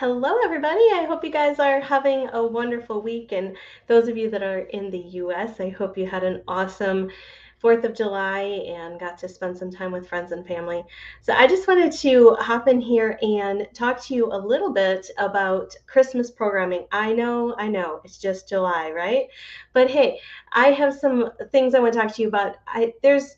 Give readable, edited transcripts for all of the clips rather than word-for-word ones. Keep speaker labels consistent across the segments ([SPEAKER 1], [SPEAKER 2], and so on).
[SPEAKER 1] Hello, everybody. I hope you guys are having a wonderful week. And those of you that are in the US, I hope you had an awesome 4th of July and got to spend some time with friends and family. So I just wanted to hop in here and talk to you a little bit about Christmas programming. I know, it's just July, right? But hey, I have some things I want to talk to you about. There's,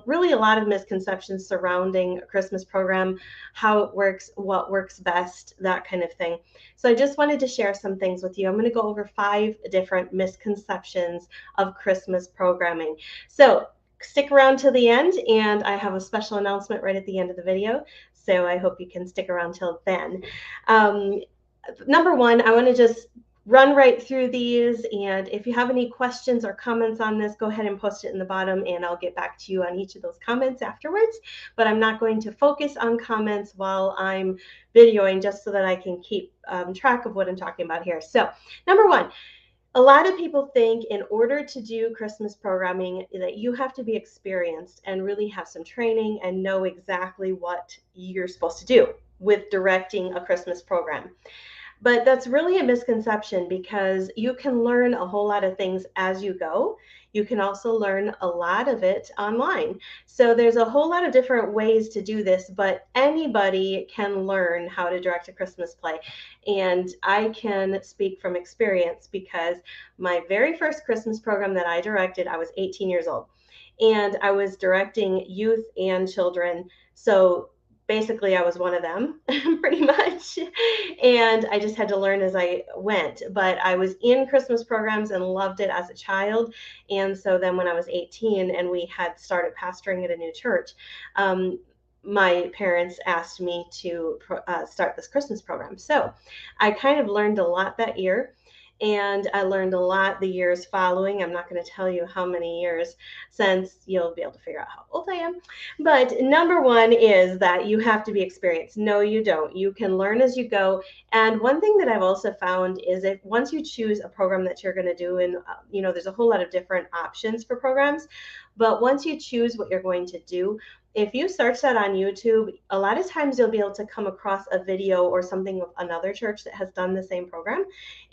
[SPEAKER 1] really a lot of misconceptions surrounding a Christmas program, how it works, what works best, that kind of thing. So I just wanted to share some things with you. I'm going to go over 5 different misconceptions of Christmas programming. So stick around to the end, and I have a special announcement right at the end of the video. So I hope you can stick around till then. Um, Number one, I want to just run right through these. And if you have any questions or comments on this, go ahead and post it in the bottom and I'll get back to you on each of those comments afterwards. But I'm not going to focus on comments while I'm videoing, just so that I can keep track of what I'm talking about here. So number one, a lot of people think in order to do Christmas programming that you have to be experienced and really have some training and know exactly what you're supposed to do with directing a Christmas program. But that's really a misconception, because you can learn a whole lot of things as you go. You can also learn a lot of it online. So there's a whole lot of different ways to do this, but anybody can learn how to direct a Christmas play. And I can speak from experience, because my very first Christmas program that I directed, I was 18 years old. And I was directing youth and children. So basically I was one of them pretty much. And I just had to learn as I went. But I was in Christmas programs and loved it as a child. And so then when I was 18 and we had started pastoring at a new church, my parents asked me to start this Christmas program. So I kind of learned a lot that year. And I learned a lot the years following. I'm not going to tell you how many years, since you'll be able to figure out how old I am. But number one is that you have to be experienced. No, you don't. You can learn as you go. And one thing that I've also found is that once you choose a program that you're going to do, and there's a whole lot of different options for programs, but once you choose what you're going to do, if you search that on YouTube, a lot of times you'll be able to come across a video or something of another church that has done the same program,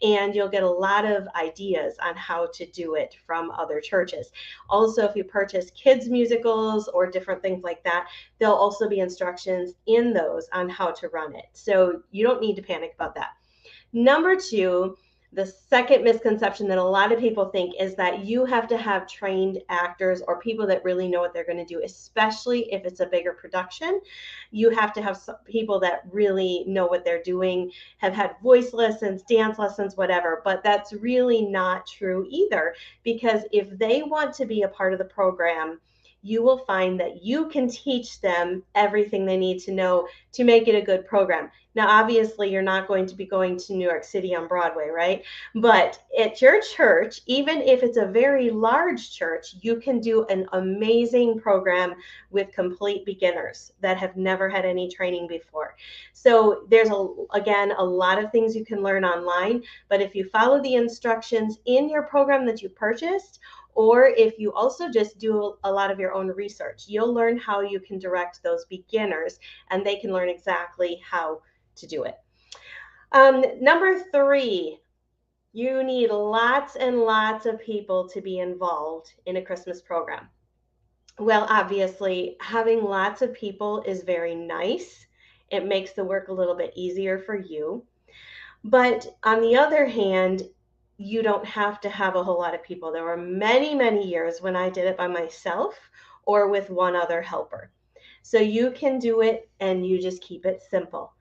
[SPEAKER 1] and you'll get a lot of ideas on how to do it from other churches. Also, if you purchase kids musicals or different things like that, there'll also be instructions in those on how to run it. So you don't need to panic about that. Number two, the second misconception that a lot of people think is that you have to have trained actors or people that really know what they're going to do, especially if it's a bigger production. You have to have some people that really know what they're doing, have had voice lessons, dance lessons, whatever. But that's really not true either, because if they want to be a part of the program, you will find that you can teach them everything they need to know to make it a good program. Now, obviously, you're not going to be going to New York City on Broadway, right? But at your church, even if it's a very large church, you can do an amazing program with complete beginners that have never had any training before. So there's, again, a lot of things you can learn online, but if you follow the instructions in your program that you purchased, or if you also just do a lot of your own research, you'll learn how you can direct those beginners, and they can learn exactly how to do it. Number three, you need lots and lots of people to be involved in a Christmas program. Well, obviously, having lots of people is very nice. It makes the work a little bit easier for you. But on the other hand, you don't have to have a whole lot of people. There were many, many years when I did it by myself or with one other helper. So you can do it, and you just keep it simple.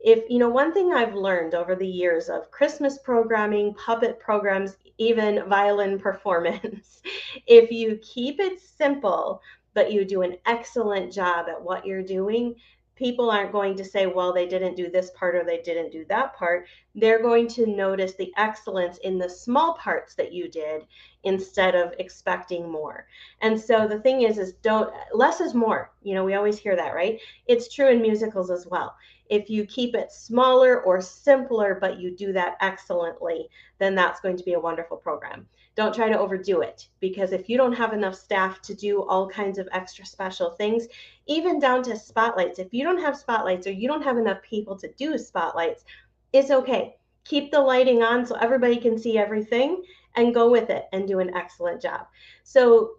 [SPEAKER 1] If one thing I've learned over the years of Christmas programming, puppet programs, even violin performance, if you keep it simple, but you do an excellent job at what you're doing, people aren't going to say, well, they didn't do this part or they didn't do that part. They're going to notice the excellence in the small parts that you did instead of expecting more. And so the thing is don't, less is more. We always hear that, right? It's true in musicals as well. If you keep it smaller or simpler, but you do that excellently, then that's going to be a wonderful program. Don't try to overdo it, because if you don't have enough staff to do all kinds of extra special things, even down to spotlights, if you don't have spotlights or you don't have enough people to do spotlights, It's okay. Keep the lighting on so everybody can see everything and go with it and do an excellent job. So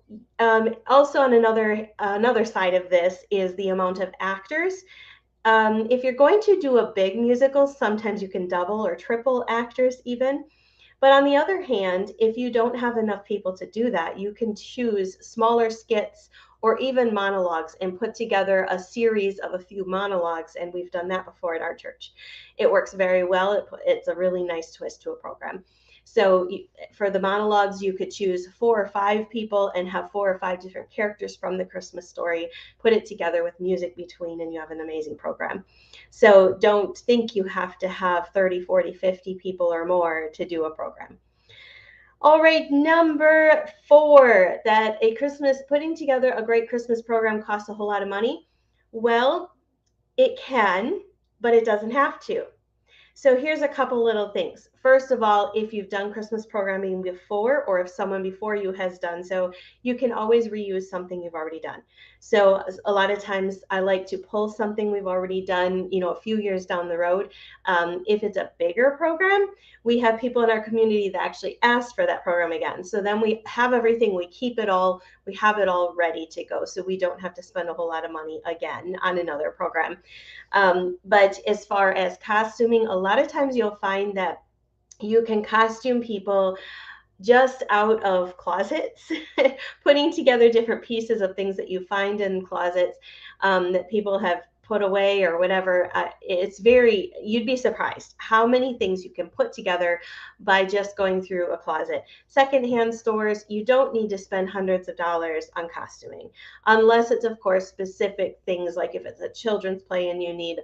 [SPEAKER 1] also on another side of this is the amount of actors. If you're going to do a big musical, sometimes you can double or triple actors even. But on the other hand, if you don't have enough people to do that, you can choose smaller skits or even monologues and put together a series of a few monologues. And we've done that before at our church. It works very well. It's a really nice twist to a program. So for the monologues, you could choose 4 or 5 people and have 4 or 5 different characters from the Christmas story, put it together with music between, and you have an amazing program. So don't think you have to have 30, 40, 50 people or more to do a program. All right, number 4, that putting together a great Christmas program costs a whole lot of money. Well, it can, but it doesn't have to. So here's a couple little things. First of all, if you've done Christmas programming before, or if someone before you has done so, you can always reuse something you've already done. So a lot of times I like to pull something we've already done, a few years down the road. If it's a bigger program, we have people in our community that actually ask for that program again. So then we have everything, we have it all ready to go. So we don't have to spend a whole lot of money again on another program. But as far as costuming, a lot of times you'll find that you can costume people just out of closets, putting together different pieces of things that you find in closets that people have put away or whatever. You'd be surprised how many things you can put together by just going through a closet. Secondhand stores, you don't need to spend hundreds of dollars on costuming, unless it's, of course, specific things, like if it's a children's play and you need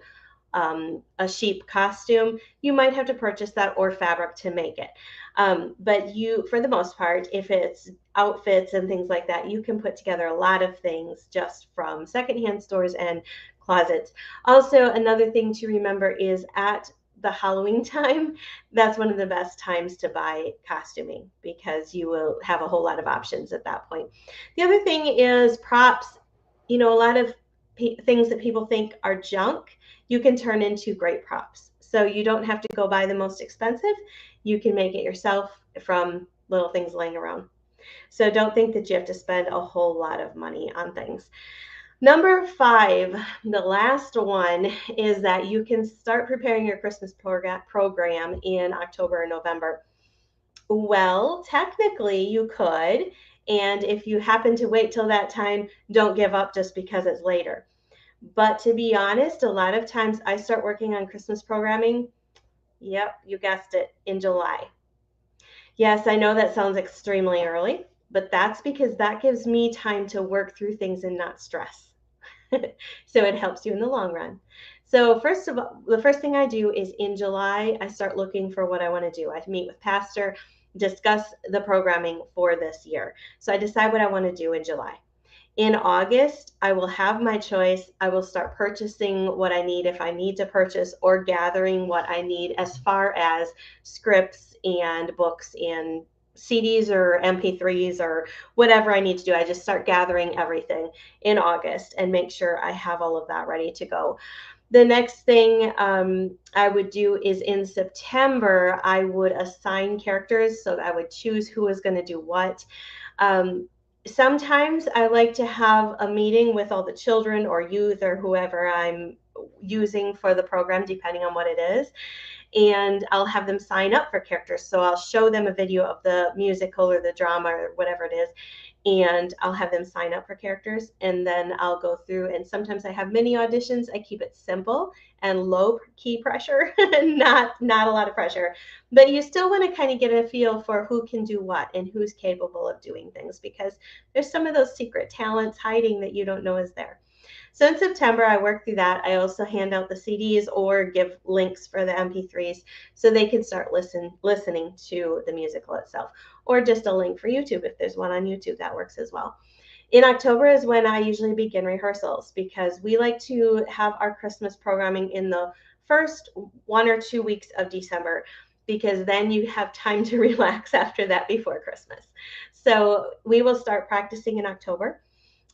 [SPEAKER 1] a sheep costume, you might have to purchase that or fabric to make it. But for the most part, if it's outfits and things like that, you can put together a lot of things just from secondhand stores and closets. Also, another thing to remember is at the Halloween time, that's one of the best times to buy costuming, because you will have a whole lot of options at that point. The other thing is props. A lot of things that people think are junk, you can turn into great props. So you don't have to go buy the most expensive. You can make it yourself from little things laying around. So don't think that you have to spend a whole lot of money on things. Number 5, the last one, is that you can start preparing your Christmas program in October or November. Well, technically you could. And if you happen to wait till that time, don't give up just because it's later. But to be honest, a lot of times I start working on Christmas programming. Yep, you guessed it, in July. Yes, I know that sounds extremely early, but that's because that gives me time to work through things and not stress. So it helps you in the long run. So first of all, the first thing I do is in July, I start looking for what I want to do. I meet with pastor, discuss the programming for this year. So I decide what I want to do in July. In August, I will have my choice. I will start purchasing what I need if I need to purchase, or gathering what I need as far as scripts and books and CDs or MP3s or whatever I need to do. I just start gathering everything in August and make sure I have all of that ready to go. The next thing I would do is in September, I would assign characters. So I would choose who is going to do what. Sometimes I like to have a meeting with all the children or youth or whoever I'm using for the program, depending on what it is. And I'll have them sign up for characters. So I'll show them a video of the musical or the drama or whatever it is, and I'll have them sign up for characters, and then I'll go through, and sometimes I have mini auditions. I keep it simple and low key pressure, not a lot of pressure, but you still want to kind of get a feel for who can do what and who's capable of doing things, because there's some of those secret talents hiding that you don't know is there. So in September, I work through that. I also hand out the CDs or give links for the MP3s so they can start listening to the musical itself, or just a link for YouTube. If there's one on YouTube, that works as well. In October is when I usually begin rehearsals, because we like to have our Christmas programming in the first 1 or 2 weeks of December, because then you have time to relax after that before Christmas. So we will start practicing in October,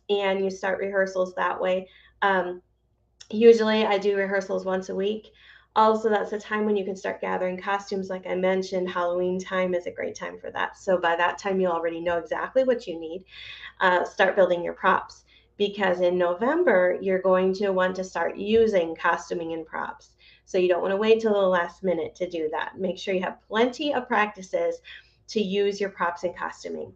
[SPEAKER 1] and you start rehearsals that way. Usually I do rehearsals once a week. Also, that's a time when you can start gathering costumes. Like I mentioned, Halloween time is a great time for that. So by that time, you already know exactly what you need. Start building your props, because in November, you're going to want to start using costuming and props. So you don't want to wait till the last minute to do that. Make sure you have plenty of practices to use your props and costuming.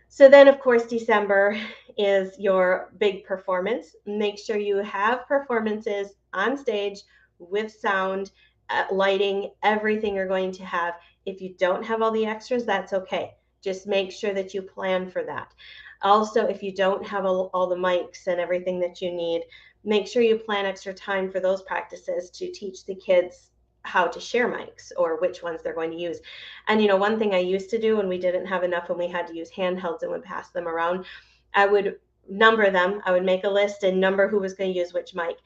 [SPEAKER 1] So then, of course, December is your big performance. Make sure you have performances on stage with sound, lighting, everything you're going to have. If you don't have all the extras, that's okay. Just make sure that you plan for that. Also, if you don't have all the mics and everything that you need, make sure you plan extra time for those practices to teach the kids how to share mics or which ones they're going to use. And one thing I used to do when we didn't have enough and we had to use handhelds and would pass them around, I would number them. I would make a list and number who was going to use which mic.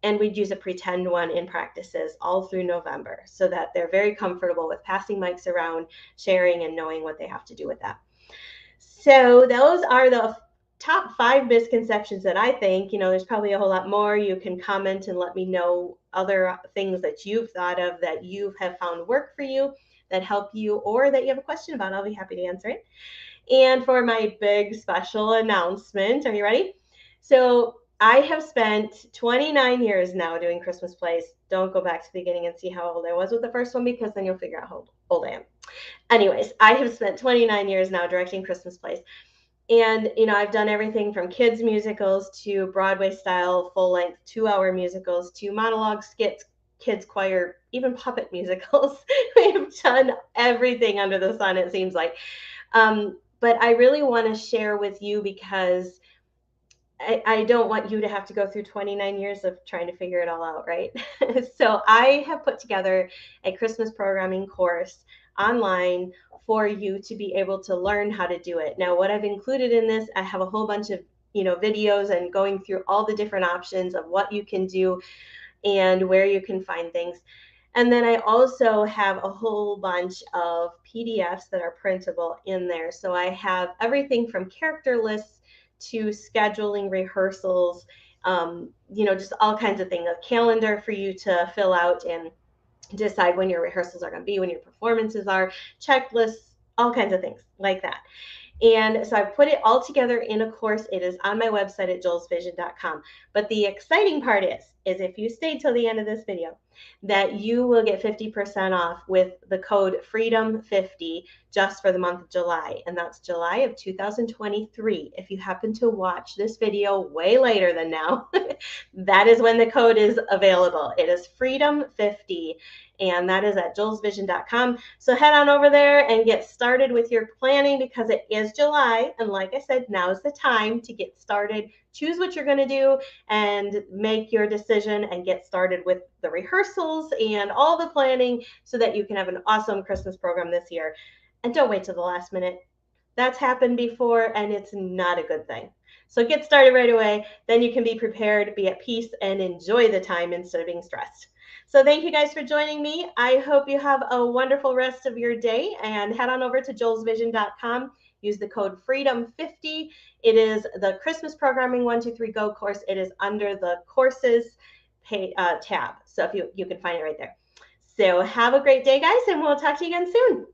[SPEAKER 1] And we'd use a pretend one in practices all through November so that they're very comfortable with passing mics around, sharing, and knowing what they have to do with that. So those are the top 5 misconceptions that I think. There's probably a whole lot more. You can comment and let me know other things that you've thought of that you have found work for you, that help you, or that you have a question about. I'll be happy to answer it. And for my big special announcement, are you ready? So I have spent 29 years now doing Christmas plays. Don't go back to the beginning and see how old I was with the first one, because then you'll figure out how old I am. Anyways, I have spent 29 years now directing Christmas plays. And, I've done everything from kids' musicals to Broadway style, full length 2-hour musicals to monologue skits, kids' choir, even puppet musicals. We've done everything under the sun, it seems like. But I really want to share with you because I don't want you to have to go through 29 years of trying to figure it all out, right? So I have put together a Christmas programming course online for you to be able to learn how to do it. Now, what I've included in this, I have a whole bunch of videos and going through all the different options of what you can do and where you can find things. And then I also have a whole bunch of PDFs that are printable in there. So I have everything from character lists to scheduling rehearsals, just all kinds of things, a calendar for you to fill out and decide when your rehearsals are going to be, when your performances are, checklists, all kinds of things like that. And so I put it all together in a course. It is on my website at joelsvision.com. But the exciting part is if you stay till the end of this video, that you will get 50% off with the code FREEDOM50 just for the month of July. And that's July of 2023. If you happen to watch this video way later than now, that is when the code is available. It is FREEDOM50. And that is at joelsvision.com. So head on over there and get started with your planning, because it is July. And like I said, now is the time to get started. Choose what you're going to do and make your decision and get started with the rehearsals and all the planning so that you can have an awesome Christmas program this year. And don't wait till the last minute. That's happened before, and it's not a good thing. So get started right away. Then you can be prepared, be at peace, and enjoy the time instead of being stressed. So thank you guys for joining me. I hope you have a wonderful rest of your day, and head on over to joelsvision.com. Use the code FREEDOM50. It is the Christmas Programming 1-2-3 Go course. It is under the courses tab. So if you can find it right there. So have a great day, guys, and we'll talk to you again soon.